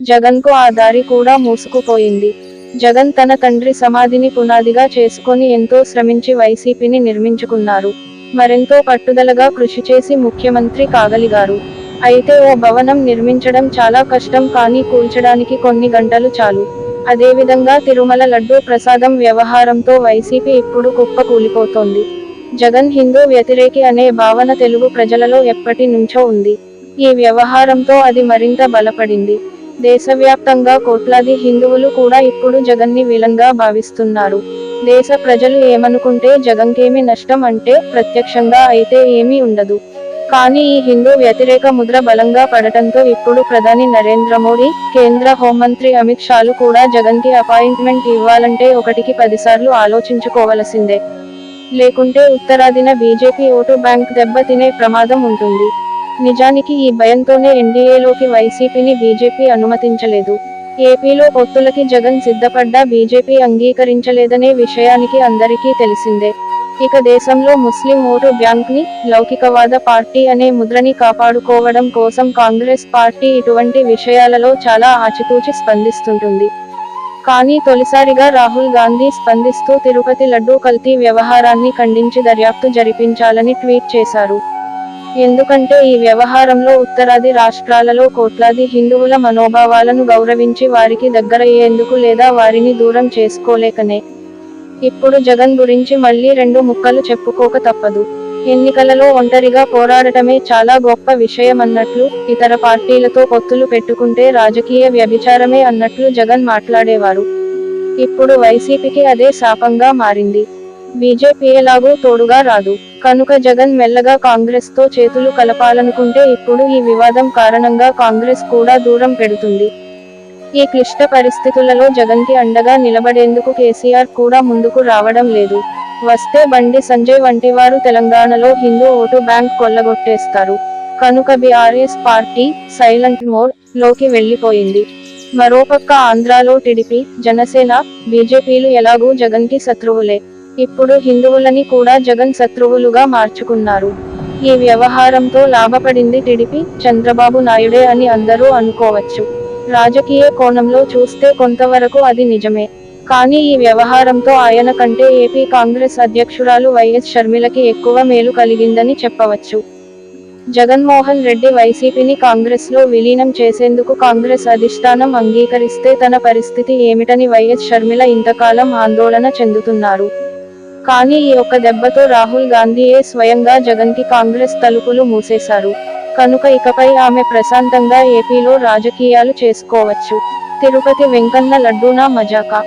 జగన్కు ఆ దారి కూడా మూసుకుపోయింది. జగన్ తన తండ్రి సమాధిని పునాదిగా చేసుకొని ఎంతో శ్రమించి వైసీపీని నిర్మించుకున్నారు. మరెంతో పట్టుదలగా కృషి చేసి ముఖ్యమంత్రి కాగలిగారు. అయితే ఓ భవనం నిర్మించడం చాలా కష్టం, కానీ కూల్చడానికి కొన్ని గంటలు చాలు. అదేవిధంగా తిరుమల లడ్డూ ప్రసాదం వ్యవహారంతో వైసీపీ ఇప్పుడు కుప్పకూలిపోతోంది. జగన్ హిందూ వ్యతిరేకి అనే భావన తెలుగు ప్రజలలో ఎప్పటి నుంచో ఉంది. ఈ వ్యవహారంతో అది మరింత బలపడింది. దేశవ్యాప్తంగా కోట్లాది హిందువులు కూడా ఇప్పుడు జగన్ని విలన్గా భావిస్తున్నారు. దేశ ప్రజలు ఏమనుకుంటే జగన్కేమి నష్టం అంటే, ప్రత్యక్షంగా అయితే ఏమీ ఉండదు. కానీ ఈ హిందూ వ్యతిరేక ముద్ర బలంగా పడటంతో ఇప్పుడు ప్రధాని నరేంద్ర మోడీ, కేంద్ర హోంమంత్రి అమిత్ షాలు కూడా జగన్కి అపాయింట్మెంట్ ఇవ్వాలంటే 1కి 10 సార్లు ఆలోచించుకోవలసిందే. లేకుంటే ఉత్తరాదిన బీజేపీ ఓటు బ్యాంక్ దెబ్బ తినే ప్రమాదం ఉంటుంది. నిజానికి ఈ భయంతోనే ఎన్డీఏలోకి వైసీపీని బీజేపీ అనుమతించలేదు. ఏపీలో పొత్తులకి జగన్ సిద్ధపడ్డా బీజేపీ అంగీకరించలేదనే విషయానికి అందరికీ తెలిసిందే. ఇక దేశంలో ముస్లిం ఓటు బ్యాంక్ని, లౌకికవాద పార్టీ అనే ముద్రని కాపాడుకోవడం కోసం కాంగ్రెస్ పార్టీ ఇటువంటి విషయాలలో చాలా ఆచితూచి స్పందిస్తుంటుంది. కానీ తొలిసారిగా రాహుల్ గాంధీ స్పందిస్తూ తిరుపతి లడ్డూ కల్తీ వ్యవహారాన్ని ఖండించి దర్యాప్తు జరిపించాలని ట్వీట్ చేశారు. ఎందుకంటే ఈ వ్యవహారంలో ఉత్తరాది రాష్ట్రాలలో కోట్లాది హిందువుల మనోభావాలను గౌరవించి వారికి దగ్గరయ్యేందుకు లేదా వారిని దూరం చేసుకోలేకనే. ఇప్పుడు జగన్ గురించి మళ్ళీ 2 ముక్కలు చెప్పుకోక తప్పదు. ఎన్నికలలో ఒంటరిగా పోరాడటమే చాలా గొప్ప విషయమన్నట్లు, ఇతర పార్టీలతో పొత్తులు పెట్టుకుంటే రాజకీయ వ్యభిచారమే అన్నట్లు జగన్ మాట్లాడేవారు. ఇప్పుడు వైసీపీకి అదే శాపంగా మారింది. బీజేపీ ఎలాగూ తోడుగా రాదు కనుక జగన్ మెల్లగా కాంగ్రెస్తో చేతులు కలపాలనుకుంటే ఇప్పుడు ఈ వివాదం కారణంగా కాంగ్రెస్ కూడా దూరం పెడుతుంది. ఈ క్లిష్ట పరిస్థితులలో జగన్కి అండగా నిలబడేందుకు కేసీఆర్ కూడా ముందుకు రావడం లేదు. వస్తే బండి సంజయ్ వంటి వారు తెలంగాణలో హిందూ ఓటు బ్యాంక్ కొల్లగొట్టేస్తారు కనుక బీఆర్ఎస్ పార్టీ సైలెంట్ మోడ్ లోకి వెళ్లిపోయింది. మరోపక్క ఆంధ్రాలో టీడీపీ, జనసేన, బీజేపీలు ఎలాగూ జగన్కి శత్రువులే. ఇప్పుడు హిందువులని కూడా జగన్ శత్రువులుగా మార్చుకున్నారు. ఈ వ్యవహారంతో లాభపడింది టీడీపీ, చంద్రబాబు నాయుడే అని అందరూ అనుకోవచ్చు. రాజకీయ కోణంలో చూస్తే కొంతవరకు అది నిజమే. కానీ ఈ వ్యవహారంతో ఆయన కంటే ఏపీ కాంగ్రెస్ అధ్యక్షురాలు వైఎస్ షర్మిలకి ఎక్కువ మేలు కలిగిందని చెప్పవచ్చు. జగన్మోహన్ రెడ్డి వైసీపీని కాంగ్రెస్లో విలీనం చేసేందుకు కాంగ్రెస్ అధిష్టానం అంగీకరిస్తే తన పరిస్థితి ఏమిటని వైఎస్ షర్మిల ఇంతకాలం ఆందోళన చెందుతున్నారు. కానీ ఈ ఒక్క దెబ్బతో రాహుల్ గాంధీయే స్వయంగా జగన్కి కాంగ్రెస్ తలుపులు మూసేశారు కనుక ఇకపై ఆమె ప్రశాంతంగా ఏపీలో రాజకీయాలు చేసుకోవచ్చు. తిరుపతి వెంకన్న లడ్డూనా మజాకా?